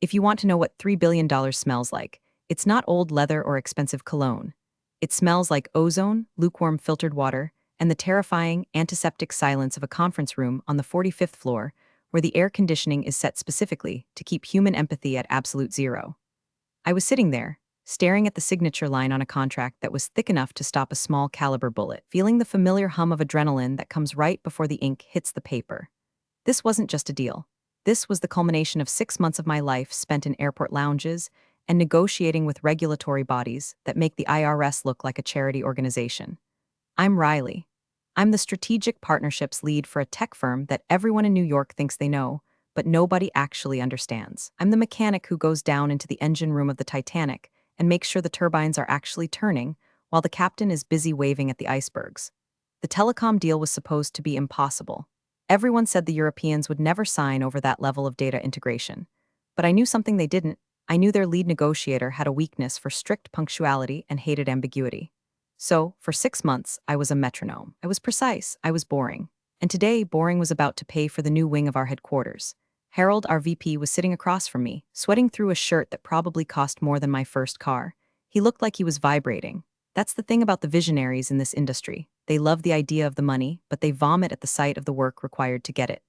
If you want to know what $3 billion smells like, it's not old leather or expensive cologne. It smells like ozone, lukewarm filtered water, and the terrifying, antiseptic silence of a conference room on the 45th floor, where the air conditioning is set specifically to keep human empathy at absolute zero. I was sitting there, staring at the signature line on a contract that was thick enough to stop a small caliber bullet, feeling the familiar hum of adrenaline that comes right before the ink hits the paper. This wasn't just a deal. This was the culmination of 6 months of my life spent in airport lounges and negotiating with regulatory bodies that make the IRS look like a charity organization. I'm Riley. I'm the strategic partnerships lead for a tech firm that everyone in New York thinks they know, but nobody actually understands. I'm the mechanic who goes down into the engine room of the Titanic and makes sure the turbines are actually turning while the captain is busy waving at the icebergs. The telecom deal was supposed to be impossible. Everyone said the Europeans would never sign over that level of data integration. But I knew something they didn't. I knew their lead negotiator had a weakness for strict punctuality and hated ambiguity. So, for 6 months, I was a metronome. I was precise, I was boring. And today, boring was about to pay for the new wing of our headquarters. Harold, our VP, was sitting across from me, sweating through a shirt that probably cost more than my first car. He looked like he was vibrating. That's the thing about the visionaries in this industry. They love the idea of the money, but they vomit at the sight of the work required to get it.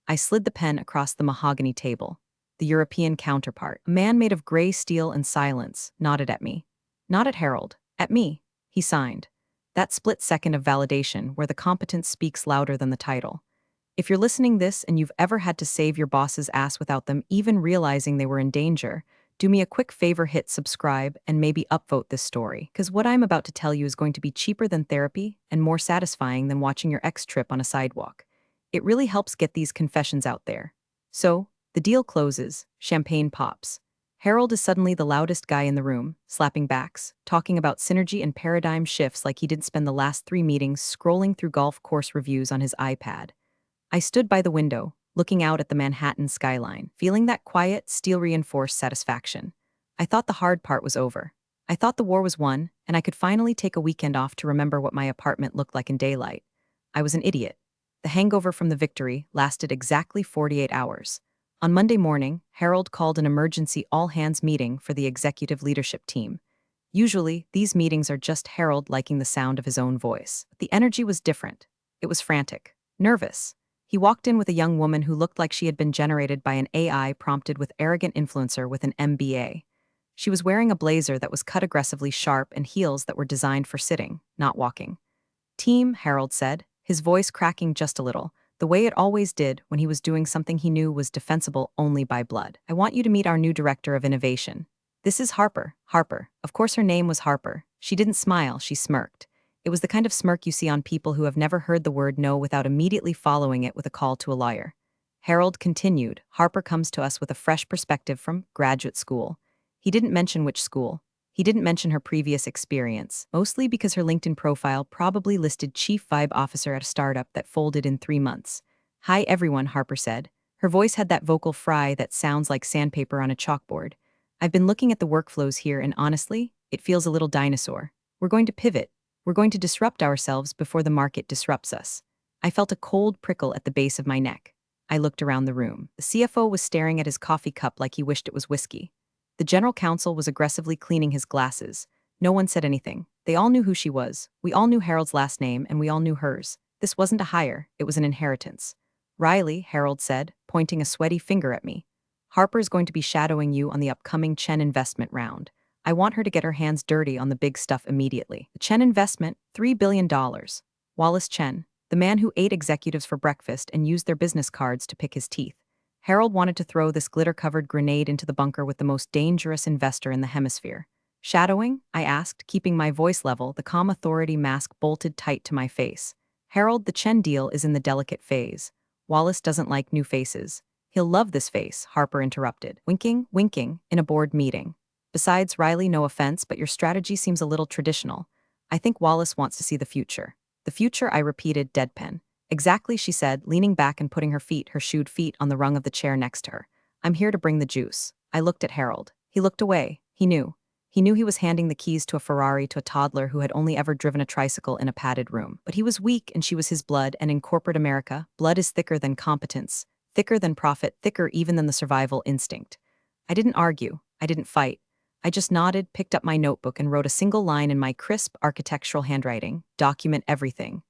I slid the pen across the mahogany table. The European counterpart, a man made of gray steel and silence, nodded at me. Not at Harold, at me. He signed. That split second of validation where the competence speaks louder than the title. If you're listening this and you've ever had to save your boss's ass without them even realizing they were in danger, do me a quick favor, hit subscribe and maybe upvote this story, because what I'm about to tell you is going to be cheaper than therapy and more satisfying than watching your ex trip on a sidewalk. It really helps get these confessions out there. So, the deal closes, champagne pops. Harold is suddenly the loudest guy in the room, slapping backs, talking about synergy and paradigm shifts like he didn't spend the last 3 meetings scrolling through golf course reviews on his iPad. I stood by the window, looking out at the Manhattan skyline, feeling that quiet, steel-reinforced satisfaction. I thought the hard part was over. I thought the war was won, and I could finally take a weekend off to remember what my apartment looked like in daylight. I was an idiot. The hangover from the victory lasted exactly 48 hours. On Monday morning, Harold called an emergency all-hands meeting for the executive leadership team. Usually, these meetings are just Harold liking the sound of his own voice. But the energy was different. It was frantic, nervous. He walked in with a young woman who looked like she had been generated by an AI prompted with arrogant influencer with an MBA. She was wearing a blazer that was cut aggressively sharp and heels that were designed for sitting, not walking. Team, Harold said, his voice cracking just a little, the way it always did when he was doing something he knew was defensible only by blood. I want you to meet our new director of innovation. This is Harper. Harper. Of course her name was Harper. She didn't smile, she smirked. It was the kind of smirk you see on people who have never heard the word no without immediately following it with a call to a lawyer. Harold continued, Harper comes to us with a fresh perspective from graduate school. He didn't mention which school. He didn't mention her previous experience, mostly because her LinkedIn profile probably listed Chief Vibe Officer at a startup that folded in 3 months. Hi everyone, Harper said. Her voice had that vocal fry that sounds like sandpaper on a chalkboard. I've been looking at the workflows here and honestly, it feels a little dinosaur. We're going to pivot. We're going to disrupt ourselves before the market disrupts us. I felt a cold prickle at the base of my neck. I looked around the room. The CFO was staring at his coffee cup like he wished it was whiskey. The general counsel was aggressively cleaning his glasses. No one said anything. They all knew who she was. We all knew Harold's last name, and we all knew hers. This wasn't a hire, it was an inheritance. Riley, Harold said, pointing a sweaty finger at me. Harper's going to be shadowing you on the upcoming Chen investment round. I want her to get her hands dirty on the big stuff immediately. The Chen investment, $3 billion. Wallace Chen, the man who ate executives for breakfast and used their business cards to pick his teeth. Harold wanted to throw this glitter-covered grenade into the bunker with the most dangerous investor in the hemisphere. Shadowing? I asked, keeping my voice level, the calm authority mask bolted tight to my face. Harold, the Chen deal is in the delicate phase. Wallace doesn't like new faces. He'll love this face, Harper interrupted, winking, in a board meeting. Besides, Riley, no offense, but your strategy seems a little traditional. I think Wallace wants to see the future. The future, I repeated, deadpan. Exactly, she said, leaning back and putting her shoed feet on the rung of the chair next to her. I'm here to bring the juice. I looked at Harold. He looked away. He knew. He knew he was handing the keys to a Ferrari to a toddler who had only ever driven a tricycle in a padded room. But he was weak and she was his blood, and in corporate America, blood is thicker than competence, thicker than profit, thicker even than the survival instinct. I didn't argue. I didn't fight. I just nodded, picked up my notebook, and wrote a single line in my crisp architectural handwriting: document everything.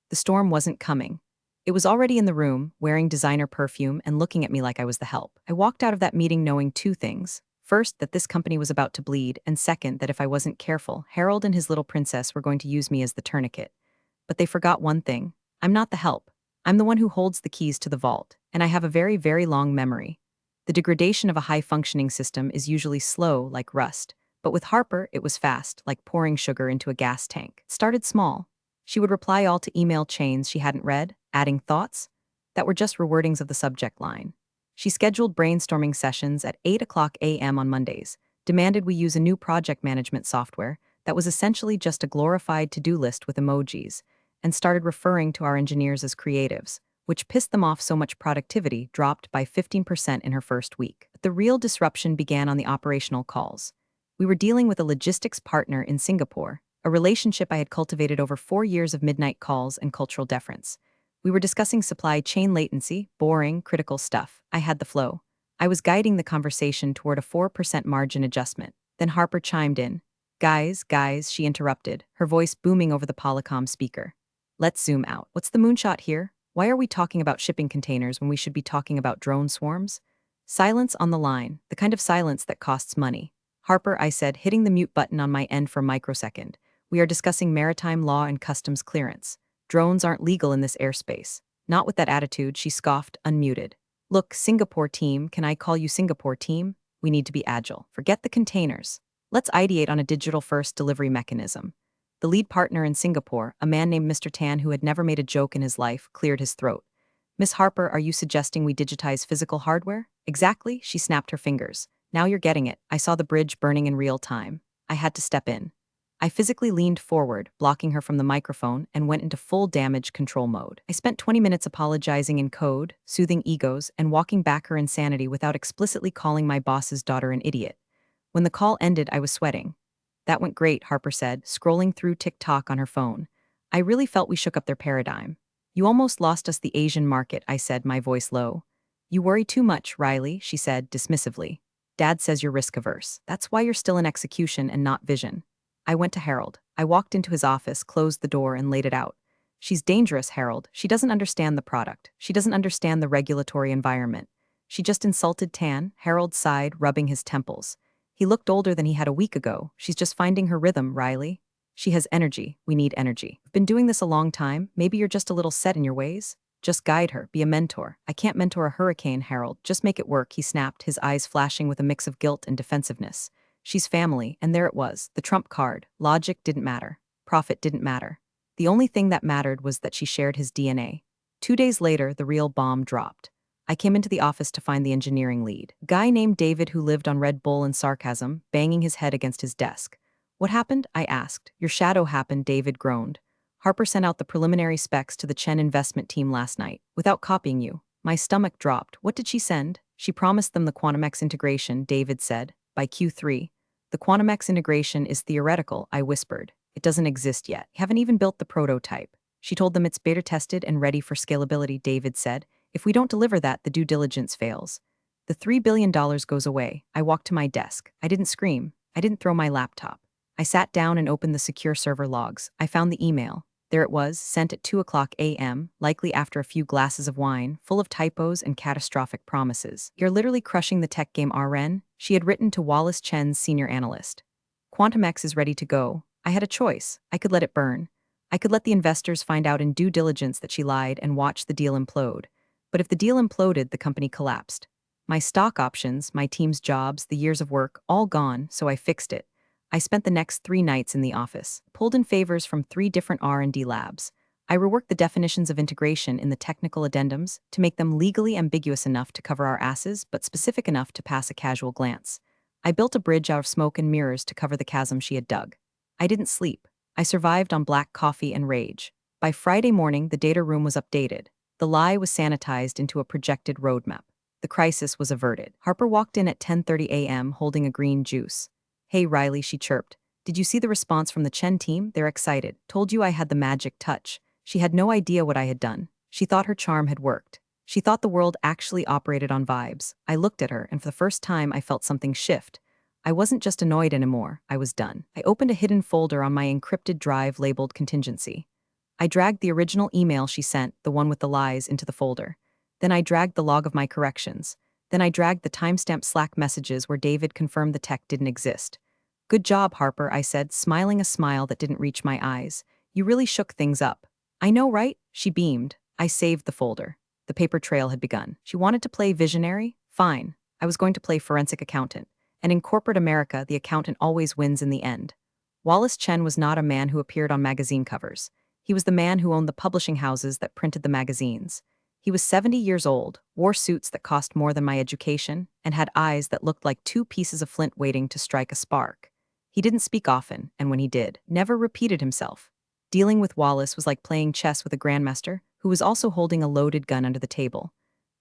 The storm wasn't coming. It was already in the room, wearing designer perfume and looking at me like I was the help. I walked out of that meeting knowing two things. First, that this company was about to bleed, and second, that if I wasn't careful, Harold and his little princess were going to use me as the tourniquet. But they forgot one thing. I'm not the help. I'm the one who holds the keys to the vault, and I have a very, very long memory. The degradation of a high-functioning system is usually slow, like rust, but with Harper, it was fast, like pouring sugar into a gas tank. It started small. She would reply all to email chains she hadn't read, adding thoughts that were just rewordings of the subject line. She scheduled brainstorming sessions at 8 a.m. on Mondays, demanded we use a new project management software that was essentially just a glorified to-do list with emojis, and started referring to our engineers as creatives, which pissed them off so much productivity dropped by 15% in her first week. The real disruption began on the operational calls. We were dealing with a logistics partner in Singapore, a relationship I had cultivated over 4 years of midnight calls and cultural deference. We were discussing supply chain latency, boring, critical stuff. I had the flow. I was guiding the conversation toward a 4% margin adjustment. Then Harper chimed in. Guys, she interrupted, her voice booming over the Polycom speaker. Let's zoom out. What's the moonshot here? Why are we talking about shipping containers when we should be talking about drone swarms? Silence on the line, the kind of silence that costs money. Harper, I said, hitting the mute button on my end for a microsecond. We are discussing maritime law and customs clearance. Drones aren't legal in this airspace. Not with that attitude, she scoffed, unmuted. Look, Singapore team, can I call you Singapore team? We need to be agile. Forget the containers. Let's ideate on a digital-first delivery mechanism. The lead partner in Singapore, a man named Mr. Tan who had never made a joke in his life, cleared his throat. Miss Harper, are you suggesting we digitize physical hardware? Exactly, she snapped her fingers. Now you're getting it. I saw the bridge burning in real time. I had to step in. I physically leaned forward, blocking her from the microphone, and went into full damage control mode. I spent 20 minutes apologizing in code, soothing egos, and walking back her insanity without explicitly calling my boss's daughter an idiot. When the call ended, I was sweating. That went great, Harper said, scrolling through TikTok on her phone. I really felt we shook up their paradigm. You almost lost us the Asian market, I said, my voice low. You worry too much, Riley, she said, dismissively. Dad says you're risk-averse. That's why you're still in execution and not vision. I went to Harold. I walked into his office, closed the door, and laid it out. She's dangerous, Harold. She doesn't understand the product. She doesn't understand the regulatory environment. She just insulted Tan, Harold sighed, rubbing his temples. He looked older than he had a week ago. She's just finding her rhythm, Riley. She has energy. We need energy. I've been doing this a long time. Maybe you're just a little set in your ways. Just guide her. Be a mentor. I can't mentor a hurricane, Harold. Just make it work, he snapped, his eyes flashing with a mix of guilt and defensiveness. She's family, and there it was, the trump card. Logic didn't matter. Profit didn't matter. The only thing that mattered was that she shared his DNA. 2 days later, the real bomb dropped. I came into the office to find the engineering lead, a guy named David who lived on Red Bull and sarcasm, banging his head against his desk. What happened? I asked. Your shadow happened, David groaned. Harper sent out the preliminary specs to the Chen investment team last night, without copying you. My stomach dropped. What did she send? She promised them the QuantumX integration, David said, by Q3. The QuantumX integration is theoretical, I whispered. It doesn't exist yet. We haven't even built the prototype. She told them it's beta tested and ready for scalability, David said. If we don't deliver that, the due diligence fails. The $3 billion goes away. I walked to my desk. I didn't scream. I didn't throw my laptop. I sat down and opened the secure server logs. I found the email. There it was, sent at 2 a.m., likely after a few glasses of wine, full of typos and catastrophic promises. You're literally crushing the tech game, RN, she had written to Wallace Chen's senior analyst. QuantumX is ready to go. I had a choice. I could let it burn. I could let the investors find out in due diligence that she lied and watch the deal implode. But if the deal imploded, the company collapsed. My stock options, my team's jobs, the years of work, all gone, so I fixed it. I spent the next 3 nights in the office, pulled in favors from 3 different R&D labs. I reworked the definitions of integration in the technical addendums to make them legally ambiguous enough to cover our asses, but specific enough to pass a casual glance. I built a bridge out of smoke and mirrors to cover the chasm she had dug. I didn't sleep. I survived on black coffee and rage. By Friday morning, the data room was updated. The lie was sanitized into a projected roadmap. The crisis was averted. Harper walked in at 10:30 a.m. holding a green juice. Hey, Riley, she chirped. Did you see the response from the Chen team? They're excited. Told you I had the magic touch. She had no idea what I had done. She thought her charm had worked. She thought the world actually operated on vibes. I looked at her, and for the first time I felt something shift. I wasn't just annoyed anymore, I was done. I opened a hidden folder on my encrypted drive labeled contingency. I dragged the original email she sent, the one with the lies, into the folder. Then I dragged the log of my corrections. Then I dragged the timestamped Slack messages where David confirmed the tech didn't exist. Good job, Harper, I said, smiling a smile that didn't reach my eyes. You really shook things up. I know, right? She beamed. I saved the folder. The paper trail had begun. She wanted to play visionary? Fine. I was going to play forensic accountant. And in corporate America, the accountant always wins in the end. Wallace Chen was not a man who appeared on magazine covers. He was the man who owned the publishing houses that printed the magazines. He was 70 years old, wore suits that cost more than my education, and had eyes that looked like two pieces of flint waiting to strike a spark. He didn't speak often, and when he did, never repeated himself. Dealing with Wallace was like playing chess with a grandmaster who was also holding a loaded gun under the table.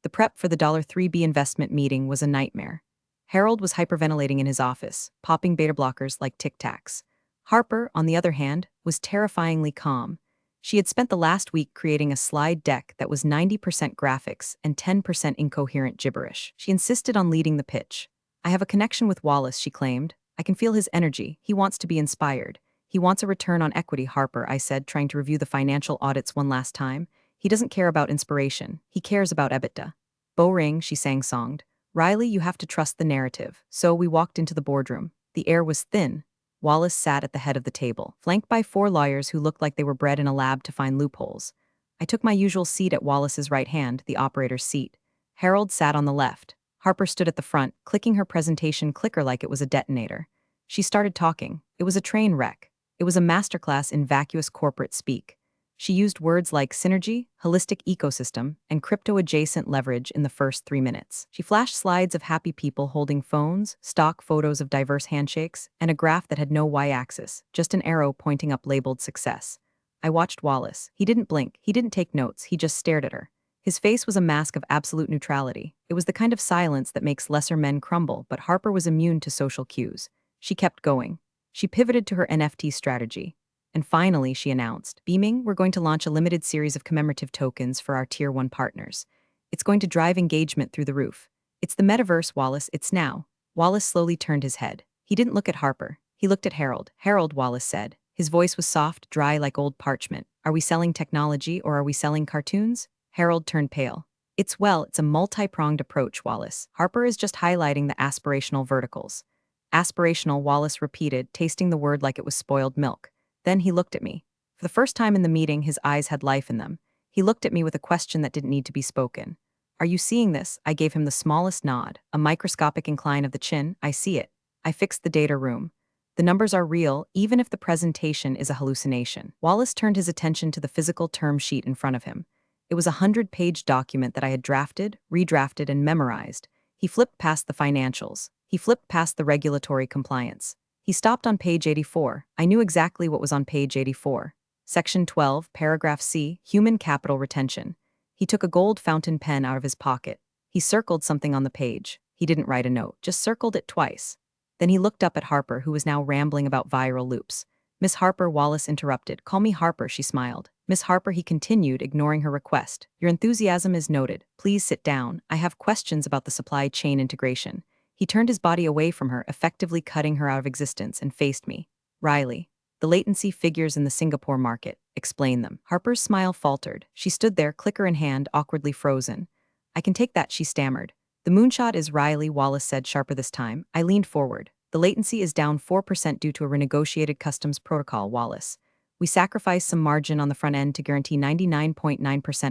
The prep for the $3B investment meeting was a nightmare. Harold was hyperventilating in his office, popping beta blockers like Tic Tacs. Harper, on the other hand, was terrifyingly calm. She had spent the last week creating a slide deck that was 90% graphics and 10% incoherent gibberish. She insisted on leading the pitch. I have a connection with Wallace, she claimed. I can feel his energy. He wants to be inspired. He wants a return on equity, Harper, I said, trying to review the financial audits one last time. He doesn't care about inspiration. He cares about EBITDA. Bo ring, she sang-songed. Riley, you have to trust the narrative. So we walked into the boardroom. The air was thin. Wallace sat at the head of the table, flanked by 4 lawyers who looked like they were bred in a lab to find loopholes. I took my usual seat at Wallace's right hand, the operator's seat. Harold sat on the left. Harper stood at the front, clicking her presentation clicker like it was a detonator. She started talking. It was a train wreck. It was a masterclass in vacuous corporate speak. She used words like synergy, holistic ecosystem, and crypto-adjacent leverage in the first 3 minutes. She flashed slides of happy people holding phones, stock photos of diverse handshakes, and a graph that had no y-axis, just an arrow pointing up labeled success. I watched Wallace. He didn't blink, he didn't take notes, he just stared at her. His face was a mask of absolute neutrality. It was the kind of silence that makes lesser men crumble, but Harper was immune to social cues. She kept going. She pivoted to her NFT strategy. And finally, she announced, beaming, we're going to launch a limited series of commemorative tokens for our Tier 1 partners. It's going to drive engagement through the roof. It's the metaverse, Wallace, it's now. Wallace slowly turned his head. He didn't look at Harper. He looked at Harold. Harold, Wallace said. His voice was soft, dry like old parchment. Are we selling technology or are we selling cartoons? Harold turned pale. It's a multi-pronged approach, Wallace. Harper is just highlighting the aspirational verticals. Aspirational, Wallace repeated, tasting the word like it was spoiled milk. Then he looked at me. For the first time in the meeting, his eyes had life in them. He looked at me with a question that didn't need to be spoken. Are you seeing this? I gave him the smallest nod, a microscopic incline of the chin. I see it. I fixed the data room. The numbers are real, even if the presentation is a hallucination. Wallace turned his attention to the physical term sheet in front of him. It was a 100-page document that I had drafted, redrafted, and memorized. He flipped past the financials. He flipped past the regulatory compliance. He stopped on page 84. I knew exactly what was on page 84. Section 12, paragraph C, human capital retention. He took a gold fountain pen out of his pocket. He circled something on the page. He didn't write a note, just circled it twice. Then he looked up at Harper, who was now rambling about viral loops. Miss Harper, Wallace interrupted. Call me Harper, she smiled. Miss Harper, he continued, ignoring her request. Your enthusiasm is noted. Please sit down. I have questions about the supply chain integration. He turned his body away from her, effectively cutting her out of existence, and faced me. Riley. The latency figures in the Singapore market. Explain them. Harper's smile faltered. She stood there, clicker in hand, awkwardly frozen. I can take that, she stammered. The moonshot is Riley, Wallace said, sharper this time. I leaned forward. The latency is down 4% due to a renegotiated customs protocol, Wallace. We sacrificed some margin on the front end to guarantee 99.9%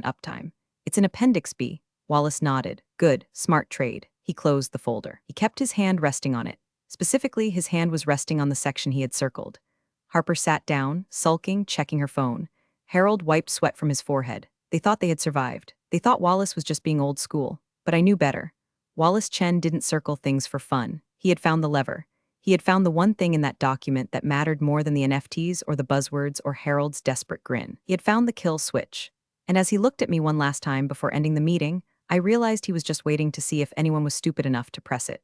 uptime. It's an Appendix B. Wallace nodded. Good, smart trade. He closed the folder. He kept his hand resting on it. Specifically, his hand was resting on the section he had circled. Harper sat down, sulking, checking her phone. Harold wiped sweat from his forehead. They thought they had survived. They thought Wallace was just being old school. But I knew better. Wallace Chen didn't circle things for fun. He had found the lever. He had found the one thing in that document that mattered more than the NFTs or the buzzwords or Harold's desperate grin. He had found the kill switch. And as he looked at me one last time before ending the meeting, I realized he was just waiting to see if anyone was stupid enough to press it.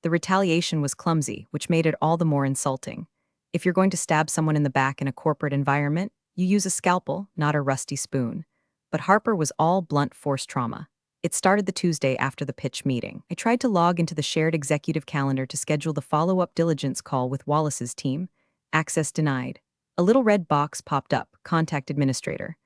The retaliation was clumsy, which made it all the more insulting. If you're going to stab someone in the back in a corporate environment, you use a scalpel, not a rusty spoon. But Harper was all blunt force trauma. It started the Tuesday after the pitch meeting. I tried to log into the shared executive calendar to schedule the follow-up diligence call with Wallace's team. Access denied. A little red box popped up, Contact Administrator.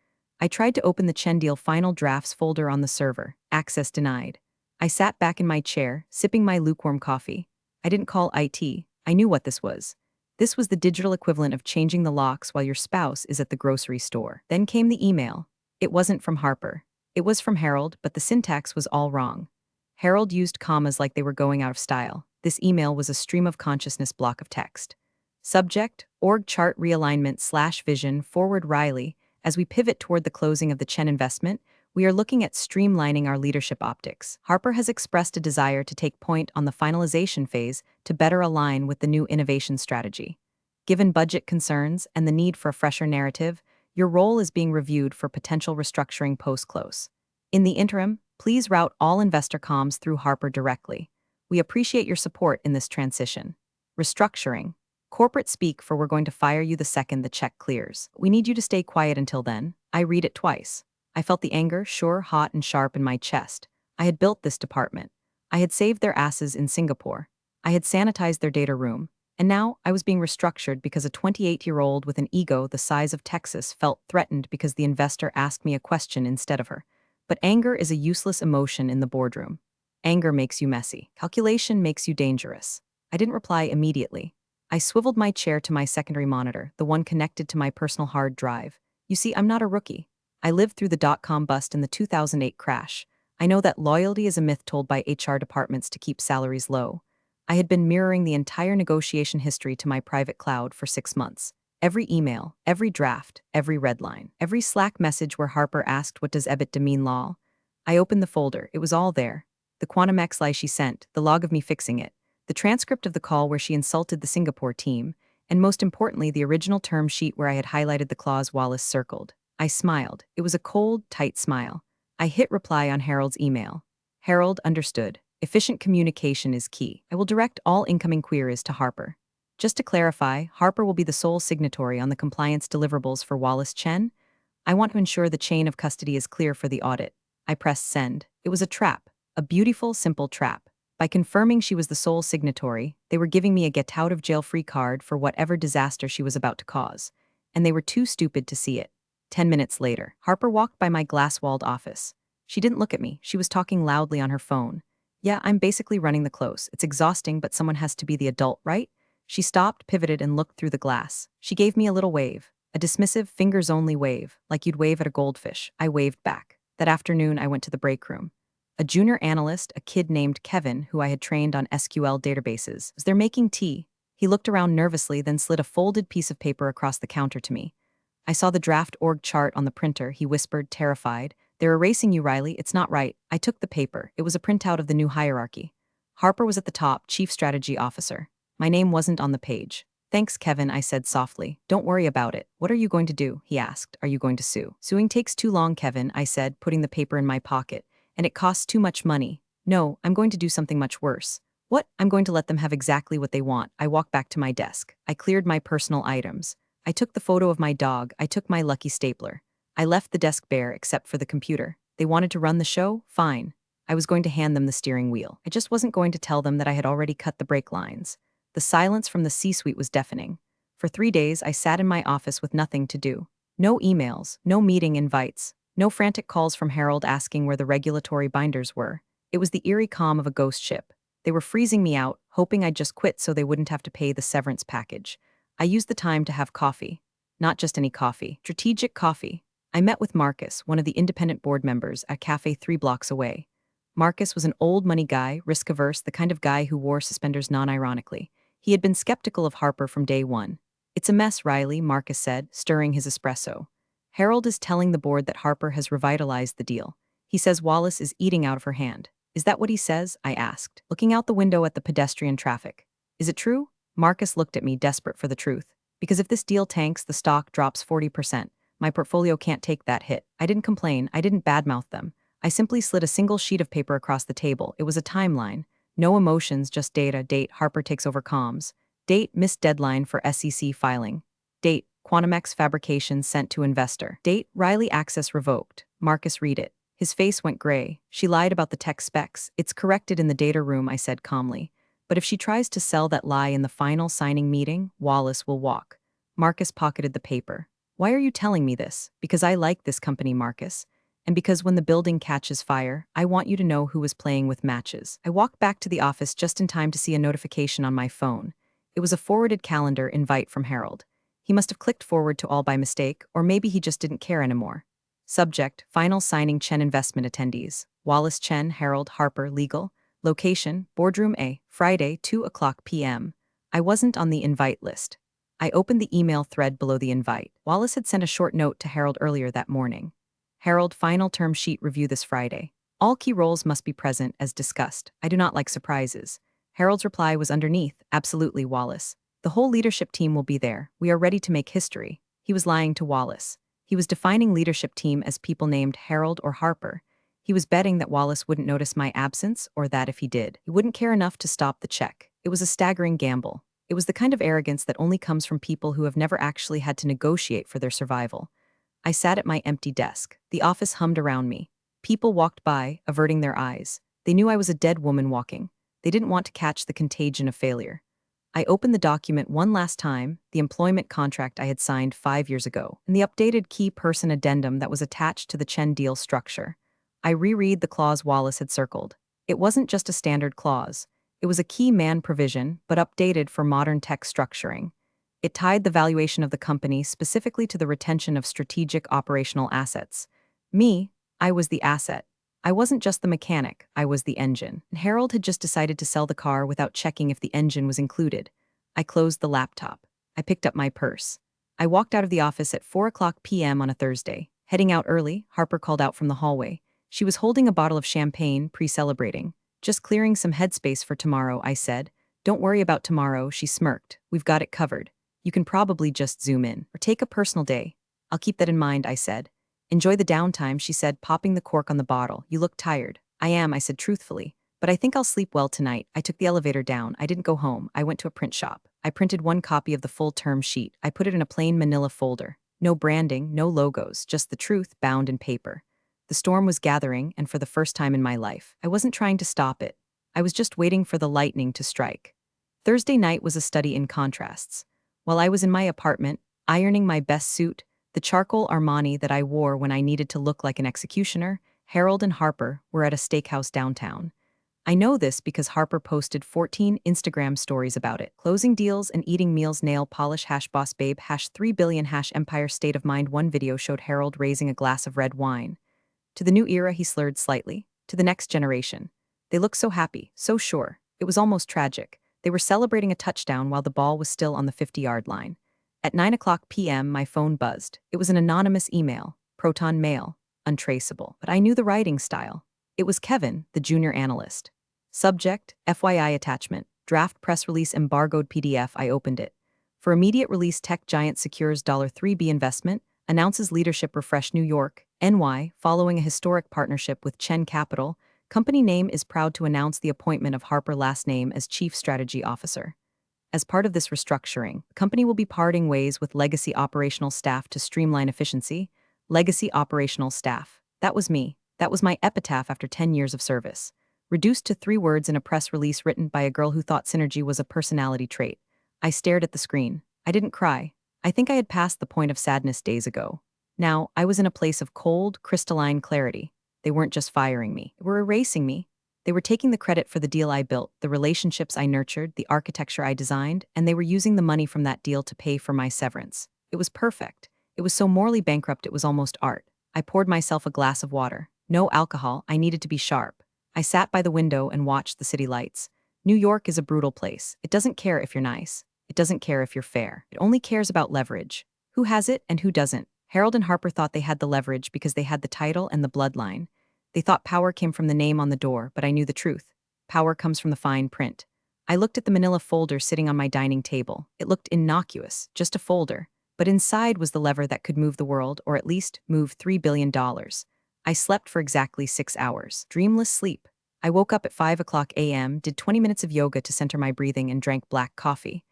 I tried to open the Chen Deal final drafts folder on the server. Access denied. I sat back in my chair, sipping my lukewarm coffee. I didn't call IT. I knew what this was. This was the digital equivalent of changing the locks while your spouse is at the grocery store. Then came the email. It wasn't from Harper. It was from Harold, but the syntax was all wrong. Harold used commas like they were going out of style. This email was a stream of consciousness block of text. Subject, org chart realignment / vision forward Riley. As we pivot toward the closing of the Chen investment, we are looking at streamlining our leadership optics. Harper has expressed a desire to take point on the finalization phase to better align with the new innovation strategy. Given budget concerns and the need for a fresher narrative, your role is being reviewed for potential restructuring post-close. In the interim, please route all investor comms through Harper directly. We appreciate your support in this transition. Restructuring. Corporate speak for we're going to fire you the second the check clears. We need you to stay quiet until then. I read it twice. I felt the anger, sure, hot and sharp in my chest. I had built this department. I had saved their asses in Singapore. I had sanitized their data room. And now I was being restructured because a 28-year-old with an ego the size of Texas felt threatened because the investor asked me a question instead of her. But anger is a useless emotion in the boardroom. Anger makes you messy. Calculation makes you dangerous. I didn't reply immediately. I swiveled my chair to my secondary monitor, the one connected to my personal hard drive. You see, I'm not a rookie. I lived through the dot-com bust and the 2008 crash. I know that loyalty is a myth told by HR departments to keep salaries low. I had been mirroring the entire negotiation history to my private cloud for 6 months. Every email, every draft, every red line, every Slack message where Harper asked what does EBITDA mean lol. I opened the folder, it was all there. The Quantum X lie she sent, the log of me fixing it, the transcript of the call where she insulted the Singapore team, and most importantly the original term sheet where I had highlighted the clause Wallace circled. I smiled. It was a cold, tight smile. I hit reply on Harold's email. Harold understood. Efficient communication is key. I will direct all incoming queries to Harper. Just to clarify, Harper will be the sole signatory on the compliance deliverables for Wallace Chen. I want to ensure the chain of custody is clear for the audit. I pressed send. It was a trap. A beautiful, simple trap. By confirming she was the sole signatory, they were giving me a get-out-of-jail-free card for whatever disaster she was about to cause. And they were too stupid to see it. 10 minutes later, Harper walked by my glass-walled office. She didn't look at me. She was talking loudly on her phone. Yeah, I'm basically running the close. It's exhausting, but someone has to be the adult, right? She stopped, pivoted, and looked through the glass. She gave me a little wave. A dismissive, fingers-only wave, like you'd wave at a goldfish. I waved back. That afternoon, I went to the break room. A junior analyst, a kid named Kevin, who I had trained on SQL databases, was there making tea. He looked around nervously, then slid a folded piece of paper across the counter to me. I saw the draft org chart on the printer. He whispered, terrified. They're erasing you, Riley. It's not right. I took the paper. It was a printout of the new hierarchy. Harper was at the top, Chief Strategy Officer. My name wasn't on the page. Thanks, Kevin, I said softly. Don't worry about it. What are you going to do? He asked. Are you going to sue? Suing takes too long, Kevin, I said, putting the paper in my pocket. And it costs too much money. No, I'm going to do something much worse. What? I'm going to let them have exactly what they want. I walked back to my desk. I cleared my personal items. I took the photo of my dog. I took my lucky stapler. I left the desk bare except for the computer. They wanted to run the show? Fine. I was going to hand them the steering wheel. I just wasn't going to tell them that I had already cut the brake lines. The silence from the C-suite was deafening. For 3 days, I sat in my office with nothing to do. No emails, no meeting invites, no frantic calls from Harold asking where the regulatory binders were. It was the eerie calm of a ghost ship. They were freezing me out, hoping I'd just quit so they wouldn't have to pay the severance package. I used the time to have coffee. Not just any coffee. Strategic coffee. I met with Marcus, one of the independent board members, at Cafe 3 blocks away. Marcus was an old money guy, risk-averse, the kind of guy who wore suspenders non-ironically. He had been skeptical of Harper from day one. It's a mess, Riley, Marcus said, stirring his espresso. Harold is telling the board that Harper has revitalized the deal. He says Wallace is eating out of her hand. Is that what he says? I asked, looking out the window at the pedestrian traffic. Is it true? Marcus looked at me, desperate for the truth. Because if this deal tanks, the stock drops 40%. My portfolio can't take that hit. I didn't complain. I didn't badmouth them. I simply slid a single sheet of paper across the table. It was a timeline. No emotions, just data. Date, Harper takes over comms. Date, missed deadline for SEC filing. Date, QuantumX fabrication sent to investor. Date, Riley access revoked. Marcus, read it. His face went gray. She lied about the tech specs. It's corrected in the data room, I said calmly. But if she tries to sell that lie in the final signing meeting, Wallace will walk. Marcus pocketed the paper. Why are you telling me this? Because I like this company, Marcus. And because when the building catches fire, I want you to know who was playing with matches. I walked back to the office just in time to see a notification on my phone. It was a forwarded calendar invite from Harold. He must have clicked forward to all by mistake, or maybe he just didn't care anymore. Subject, final signing Chen investment attendees. Wallace Chen, Harold Harper, legal. Location, Boardroom A, Friday, 2:00 p.m. I wasn't on the invite list. I opened the email thread below the invite. Wallace had sent a short note to Harold earlier that morning. Harold, final term sheet review this Friday. All key roles must be present, as discussed. I do not like surprises. Harold's reply was underneath, absolutely, Wallace. The whole leadership team will be there. We are ready to make history. He was lying to Wallace. He was defining leadership team as people named Harold or Harper. He was betting that Wallace wouldn't notice my absence, or that if he did, he wouldn't care enough to stop the check. It was a staggering gamble. It was the kind of arrogance that only comes from people who have never actually had to negotiate for their survival. I sat at my empty desk. The office hummed around me. People walked by, averting their eyes. They knew I was a dead woman walking. They didn't want to catch the contagion of failure. I opened the document one last time, the employment contract I had signed 5 years ago, and the updated key person addendum that was attached to the Chen deal structure. I reread the clause Wallace had circled. It wasn't just a standard clause. It was a key man provision, but updated for modern tech structuring. It tied the valuation of the company specifically to the retention of strategic operational assets. Me, I was the asset. I wasn't just the mechanic, I was the engine. And Harold had just decided to sell the car without checking if the engine was included. I closed the laptop. I picked up my purse. I walked out of the office at 4:00 p.m. on a Thursday. Heading out early, Harper called out from the hallway. She was holding a bottle of champagne, pre-celebrating. Just clearing some headspace for tomorrow, I said. Don't worry about tomorrow, she smirked. We've got it covered. You can probably just zoom in, or take a personal day. I'll keep that in mind, I said. Enjoy the downtime, she said, popping the cork on the bottle. You look tired. I am, I said truthfully. But I think I'll sleep well tonight. I took the elevator down. I didn't go home. I went to a print shop. I printed one copy of the full term sheet. I put it in a plain manila folder. No branding, no logos, just the truth bound in paper. The storm was gathering, and for the first time in my life, I wasn't trying to stop it. I was just waiting for the lightning to strike. Thursday night was a study in contrasts. While I was in my apartment, ironing my best suit, the charcoal Armani that I wore when I needed to look like an executioner, Harold and Harper were at a steakhouse downtown. I know this because Harper posted 14 Instagram stories about it. Closing deals and eating meals, nail polish, boss babe, 3 billion, empire, state of mind. One video showed Harold raising a glass of red wine. To the new era, he slurred slightly. To the next generation. They looked so happy, so sure. It was almost tragic. They were celebrating a touchdown while the ball was still on the 50-yard line. At 9:00 p.m., my phone buzzed. It was an anonymous email, Proton Mail, untraceable. But I knew the writing style. It was Kevin, the junior analyst. Subject, FYI attachment, draft press release embargoed PDF. I opened it. For immediate release, tech giant secures $3B investment, announces leadership refresh New York, NY, following a historic partnership with Chen Capital. Company name is proud to announce the appointment of Harper last name as Chief Strategy Officer. As part of this restructuring, the company will be parting ways with legacy operational staff to streamline efficiency. Legacy operational staff. That was me. That was my epitaph after 10 years of service. Reduced to 3 words in a press release written by a girl who thought synergy was a personality trait. I stared at the screen. I didn't cry. I think I had passed the point of sadness days ago. Now, I was in a place of cold, crystalline clarity. They weren't just firing me. They were erasing me. They were taking the credit for the deal I built, the relationships I nurtured, the architecture I designed, and they were using the money from that deal to pay for my severance. It was perfect. It was so morally bankrupt it was almost art. I poured myself a glass of water. No alcohol, I needed to be sharp. I sat by the window and watched the city lights. New York is a brutal place. It doesn't care if you're nice. It doesn't care if you're fair. It only cares about leverage. Who has it and who doesn't? Harold and Harper thought they had the leverage because they had the title and the bloodline. They thought power came from the name on the door, but I knew the truth. Power comes from the fine print. I looked at the manila folder sitting on my dining table. It looked innocuous, just a folder. But inside was the lever that could move the world, or at least move $3 billion. I slept for exactly 6 hours. Dreamless sleep. I woke up at 5:00 a.m., did 20 minutes of yoga to center my breathing, and drank black coffee.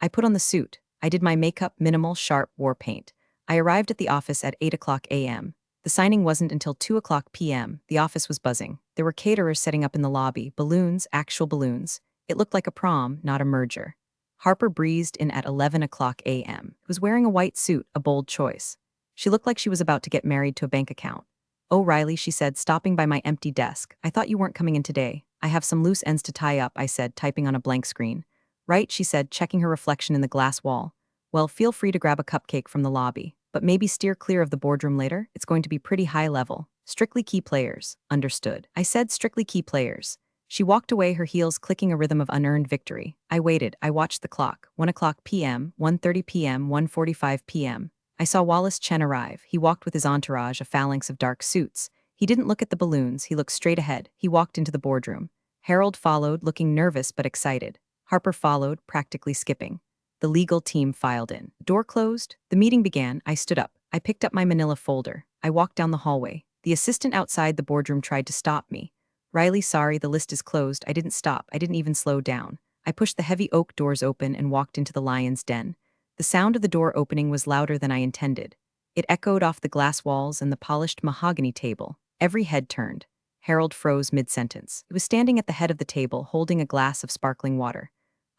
I put on the suit. I did my makeup, minimal, sharp, war paint. I arrived at the office at 8:00 a.m. The The signing wasn't until 2 p.m. The office was buzzing. There were caterers setting up in the lobby, balloons, actual balloons. It looked like a prom, not a merger. Harper breezed in at 11 a.m. Was wearing a white suit, a bold choice. She looked like she was about to get married to a bank account. "Oh, Riley," she said, stopping by my empty desk. "I thought you weren't coming in today." "I have some loose ends to tie up," I said, typing on a blank screen. "Right," she said, checking her reflection in the glass wall. "Well, feel free to grab a cupcake from the lobby, but maybe steer clear of the boardroom later. It's going to be pretty high level. Strictly key players." "Understood." I said, "Strictly key players." She walked away, her heels clicking a rhythm of unearned victory. I waited. I watched the clock. 1 p.m., 1:30 p.m., 1:45 p.m. I saw Wallace Chen arrive. He walked with his entourage, a phalanx of dark suits. He didn't look at the balloons, he looked straight ahead. He walked into the boardroom. Harold followed, looking nervous but excited. Harper followed, practically skipping. The legal team filed in. The door closed. The meeting began. I stood up. I picked up my manila folder. I walked down the hallway. The assistant outside the boardroom tried to stop me. "Riley, sorry, the list is closed." I didn't stop. I didn't even slow down. I pushed the heavy oak doors open and walked into the lion's den. The sound of the door opening was louder than I intended. It echoed off the glass walls and the polished mahogany table. Every head turned. Harold froze mid-sentence. He was standing at the head of the table, holding a glass of sparkling water.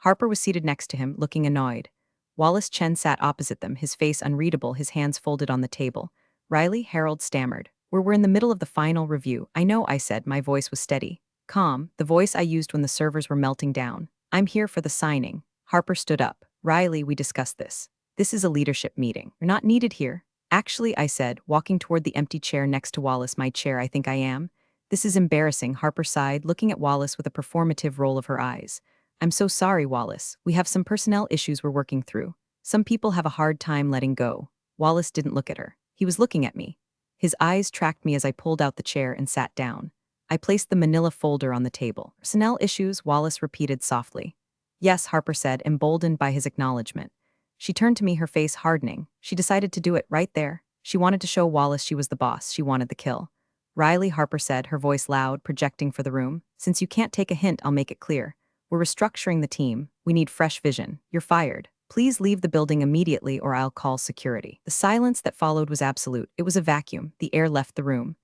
Harper was seated next to him, looking annoyed. Wallace Chen sat opposite them, his face unreadable, his hands folded on the table. "Riley," Harold stammered. We're in the middle of the final review." "I know," I said. My voice was steady. Calm, the voice I used when the servers were melting down. "I'm here for the signing." Harper stood up. "Riley, we discussed this. This is a leadership meeting. You're not needed here." "Actually," I said, walking toward the empty chair next to Wallace, "my chair, I think I am." "This is embarrassing," Harper sighed, looking at Wallace with a performative roll of her eyes. "I'm so sorry, Wallace. We have some personnel issues we're working through. Some people have a hard time letting go." Wallace didn't look at her. He was looking at me. His eyes tracked me as I pulled out the chair and sat down. I placed the manila folder on the table. "Personnel issues," Wallace repeated softly. "Yes," Harper said, emboldened by his acknowledgement. She turned to me, her face hardening. She decided to do it right there. She wanted to show Wallace she was the boss. She wanted the kill. "Riley," Harper said, her voice loud, projecting for the room. "Since you can't take a hint, I'll make it clear. We're restructuring the team. We need fresh vision. You're fired. Please leave the building immediately or I'll call security." The silence that followed was absolute. It was a vacuum. The air left the room.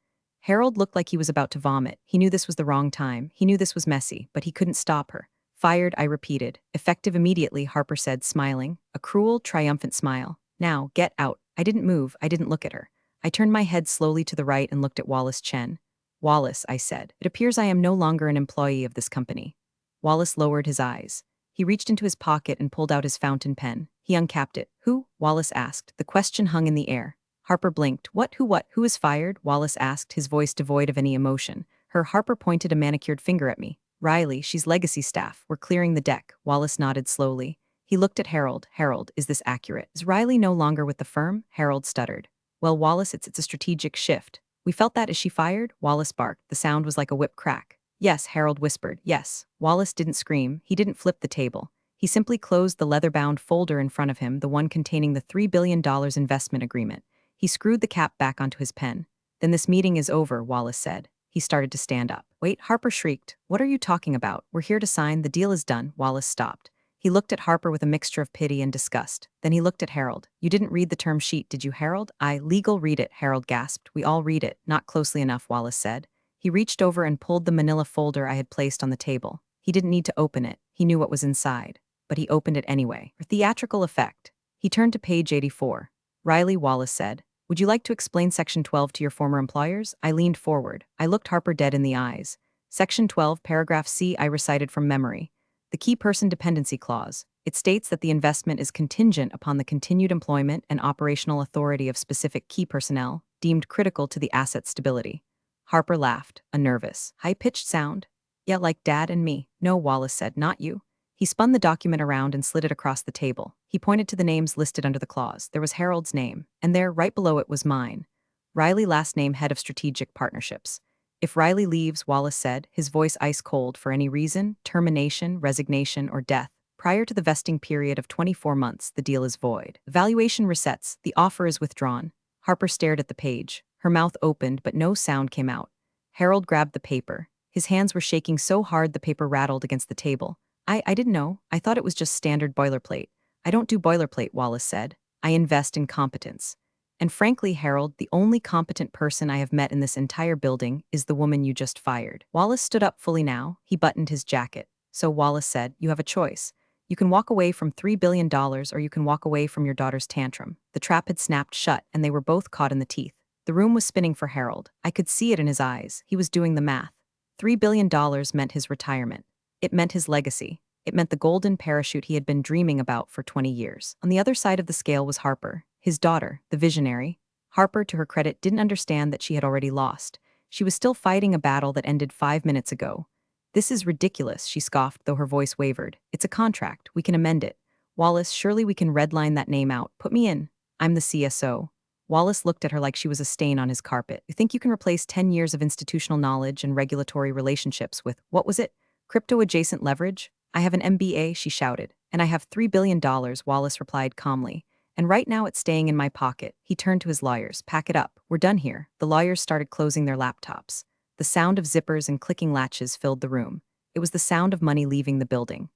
Harold looked like he was about to vomit. He knew this was the wrong time. He knew this was messy, but he couldn't stop her. "Fired," I repeated. "Effective immediately," Harper said, smiling. A cruel, triumphant smile. "Now, get out." I didn't move. I didn't look at her. I turned my head slowly to the right and looked at Wallace Chen. "Wallace," I said, "it appears I am no longer an employee of this company." Wallace lowered his eyes. He reached into his pocket and pulled out his fountain pen. He uncapped it. "Who?" Wallace asked. The question hung in the air. Harper blinked. "What? Who what? Who is fired?" Wallace asked, his voice devoid of any emotion. Harper pointed a manicured finger at me. "Riley, she's legacy staff. We're clearing the deck." Wallace nodded slowly. He looked at Harold. "Harold, is this accurate? Is Riley no longer with the firm?" Harold stuttered. "Well, Wallace, it's a strategic shift." "We felt that. Is she fired?" Wallace barked. The sound was like a whip crack. "Yes," Harold whispered. "Yes." Wallace didn't scream. He didn't flip the table. He simply closed the leather-bound folder in front of him, the one containing the $3 billion investment agreement. He screwed the cap back onto his pen. "Then this meeting is over," Wallace said. He started to stand up. "Wait," Harper shrieked. "What are you talking about? We're here to sign. The deal is done." Wallace stopped. He looked at Harper with a mixture of pity and disgust. Then he looked at Harold. "You didn't read the term sheet, did you, Harold?" "Legal, read it," Harold gasped. "We all read it." "Not closely enough," Wallace said. He reached over and pulled the manila folder I had placed on the table. He didn't need to open it. He knew what was inside. But he opened it anyway. For theatrical effect. He turned to page 84. "Riley," Wallace said, "would you like to explain Section 12 to your former employers?" I leaned forward. I looked Harper dead in the eyes. "Section 12, paragraph C," I recited from memory. "The key person dependency clause. It states that the investment is contingent upon the continued employment and operational authority of specific key personnel, deemed critical to the asset's stability." Harper laughed, a nervous, high-pitched sound. "Yeah, like Dad and me." "No," Wallace said, "not you." He spun the document around and slid it across the table. He pointed to the names listed under the clause. There was Harold's name, and there, right below it, was mine. Riley, last name, head of strategic partnerships. "If Riley leaves," Wallace said, his voice ice cold, "for any reason, termination, resignation, or death, prior to the vesting period of 24 months, the deal is void. The valuation resets. The offer is withdrawn." Harper stared at the page. Her mouth opened, but no sound came out. Harold grabbed the paper. His hands were shaking so hard the paper rattled against the table. I didn't know. I thought it was just standard boilerplate." "I don't do boilerplate," Wallace said. "I invest in competence." And frankly, Harold, the only competent person I have met in this entire building is the woman you just fired. Wallace stood up fully now. He buttoned his jacket. So Wallace said, you have a choice. You can walk away from $3 billion or you can walk away from your daughter's tantrum. The trap had snapped shut and they were both caught in the teeth. The room was spinning for Harold. I could see it in his eyes. He was doing the math. $3 billion meant his retirement. It meant his legacy. It meant the golden parachute he had been dreaming about for 20 years. On the other side of the scale was Harper, his daughter, the visionary. Harper, to her credit, didn't understand that she had already lost. She was still fighting a battle that ended 5 minutes ago. This is ridiculous, she scoffed, though her voice wavered. It's a contract. We can amend it. Wallace, surely we can redline that name out. Put me in. I'm the CSO. Wallace looked at her like she was a stain on his carpet. You think you can replace 10 years of institutional knowledge and regulatory relationships with, what was it? Crypto-adjacent leverage? I have an MBA, she shouted. And I have $3 billion, Wallace replied calmly. And right now it's staying in my pocket. He turned to his lawyers. Pack it up. We're done here. The lawyers started closing their laptops. The sound of zippers and clicking latches filled the room. It was the sound of money leaving the building.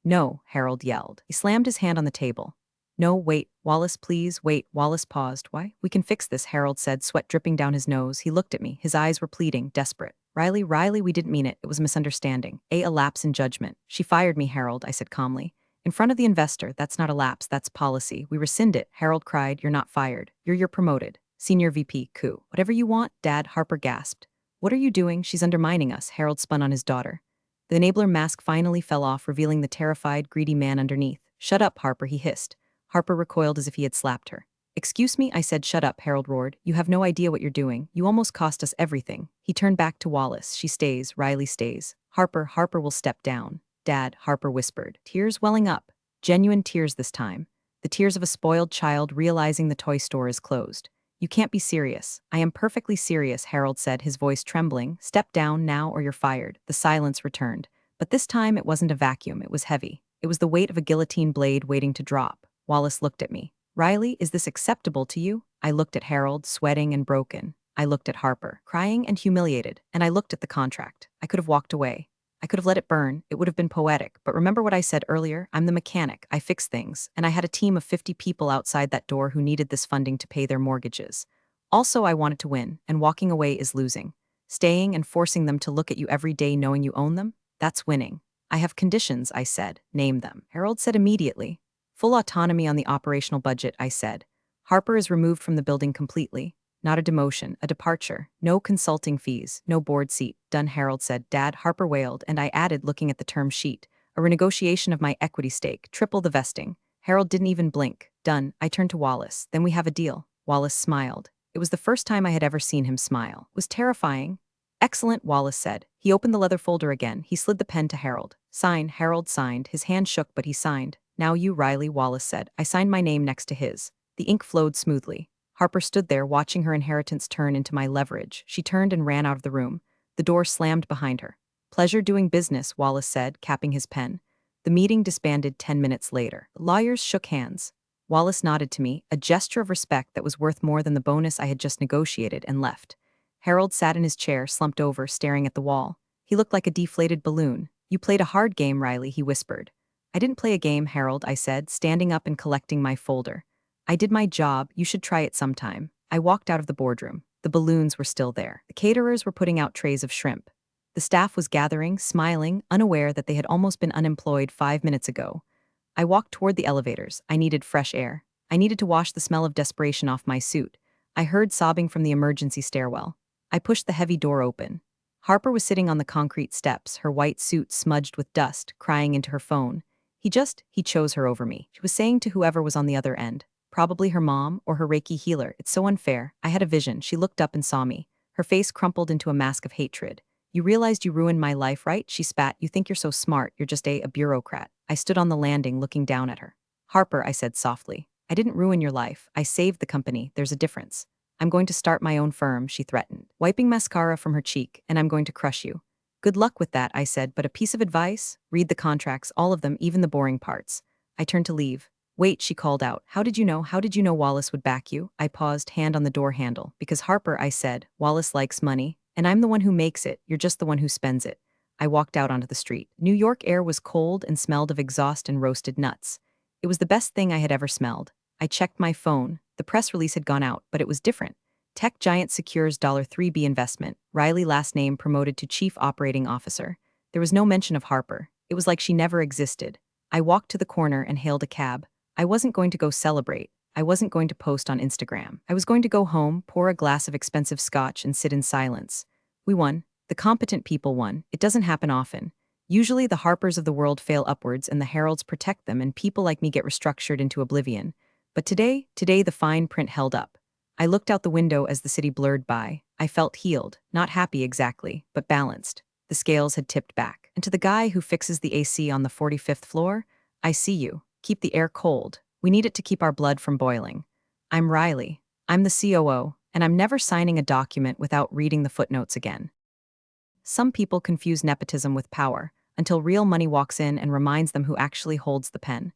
No, Harold yelled. He slammed his hand on the table. No, wait, Wallace, please, wait. Wallace paused. Why? We can fix this, Harold said, sweat dripping down his nose. He looked at me. His eyes were pleading, desperate. Riley, we didn't mean it. It was a misunderstanding. A lapse in judgment. She fired me, Harold, I said calmly. In front of the investor, that's not a lapse, that's policy. We rescind it. Harold cried. You're not fired. You're promoted. Senior VP, coup. Whatever you want, Dad, Harper gasped. What are you doing? She's undermining us, Harold spun on his daughter. The enabler mask finally fell off, revealing the terrified, greedy man underneath. Shut up, Harper, he hissed. Harper recoiled as if he had slapped her. Excuse me, I said. Shut up, Harold roared. You have no idea what you're doing. You almost cost us everything. He turned back to Wallace. She stays, Riley stays. Harper will step down. Dad, Harper whispered, tears welling up. Genuine tears this time. The tears of a spoiled child realizing the toy store is closed. You can't be serious. I am perfectly serious, Harold said, his voice trembling. Step down now or you're fired. The silence returned. But this time it wasn't a vacuum, it was heavy. It was the weight of a guillotine blade waiting to drop. Wallace looked at me. Riley, is this acceptable to you? I looked at Harold, sweating and broken. I looked at Harper, crying and humiliated. And I looked at the contract. I could have walked away. I could have let it burn. It would have been poetic. But remember what I said earlier? I'm the mechanic. I fix things. And I had a team of 50 people outside that door who needed this funding to pay their mortgages. Also, I wanted to win, and walking away is losing. Staying and forcing them to look at you every day knowing you own them? That's winning. I have conditions, I said. Name them. Harold said immediately. Full autonomy on the operational budget, I said. Harper is removed from the building completely. Not a demotion, a departure. No consulting fees, no board seat. Done, Harold said. Dad, Harper wailed, and I added, looking at the term sheet. A renegotiation of my equity stake, triple the vesting. Harold didn't even blink. Done. I turned to Wallace. Then we have a deal. Wallace smiled. It was the first time I had ever seen him smile. It was terrifying. Excellent, Wallace said. He opened the leather folder again. He slid the pen to Harold. Sign, Harold signed. His hand shook, but he signed. Now you, Riley, Wallace said. I signed my name next to his. The ink flowed smoothly. Harper stood there, watching her inheritance turn into my leverage. She turned and ran out of the room. The door slammed behind her. Pleasure doing business, Wallace said, capping his pen. The meeting disbanded 10 minutes later. The lawyers shook hands. Wallace nodded to me, a gesture of respect that was worth more than the bonus I had just negotiated, and left. Harold sat in his chair, slumped over, staring at the wall. He looked like a deflated balloon. You played a hard game, Riley, he whispered. I didn't play a game, Harold, I said, standing up and collecting my folder. I did my job. You should try it sometime. I walked out of the boardroom. The balloons were still there. The caterers were putting out trays of shrimp. The staff was gathering, smiling, unaware that they had almost been unemployed 5 minutes ago. I walked toward the elevators. I needed fresh air. I needed to wash the smell of desperation off my suit. I heard sobbing from the emergency stairwell. I pushed the heavy door open. Harper was sitting on the concrete steps, her white suit smudged with dust, crying into her phone. He chose her over me. She was saying to whoever was on the other end. Probably her mom or her Reiki healer. It's so unfair. I had a vision. She looked up and saw me. Her face crumpled into a mask of hatred. You realized you ruined my life, right? She spat. You think you're so smart. You're just a bureaucrat. I stood on the landing looking down at her. Harper, I said softly. I didn't ruin your life. I saved the company. There's a difference. I'm going to start my own firm, she threatened, wiping mascara from her cheek, and I'm going to crush you. Good luck with that, I said, but a piece of advice? Read the contracts, all of them, even the boring parts. I turned to leave. Wait, she called out. How did you know Wallace would back you? I paused, hand on the door handle. Because Harper, I said, Wallace likes money, and I'm the one who makes it. You're just the one who spends it. I walked out onto the street. New York air was cold and smelled of exhaust and roasted nuts. It was the best thing I had ever smelled. I checked my phone. The press release had gone out, but it was different. Tech giant secures $3B investment. Riley last name promoted to chief operating officer. There was no mention of Harper. It was like she never existed. I walked to the corner and hailed a cab. I wasn't going to go celebrate. I wasn't going to post on Instagram. I was going to go home, pour a glass of expensive scotch, and sit in silence. We won. The competent people won. It doesn't happen often. Usually the Harpers of the world fail upwards and the heralds protect them and people like me get restructured into oblivion. But today the fine print held up. I looked out the window as the city blurred by. I felt healed, not happy exactly, but balanced. The scales had tipped back. And to the guy who fixes the AC on the 45th floor, I see you. Keep the air cold. We need it to keep our blood from boiling. I'm Riley. I'm the COO, and I'm never signing a document without reading the footnotes again. Some people confuse nepotism with power, until real money walks in and reminds them who actually holds the pen.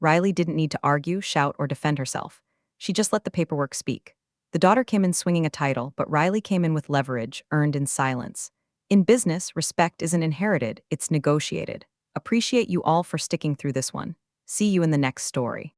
Riley didn't need to argue, shout, or defend herself. She just let the paperwork speak. The daughter came in swinging a title, but Riley came in with leverage, earned in silence. In business, respect isn't inherited, it's negotiated. Appreciate you all for sticking through this one. See you in the next story.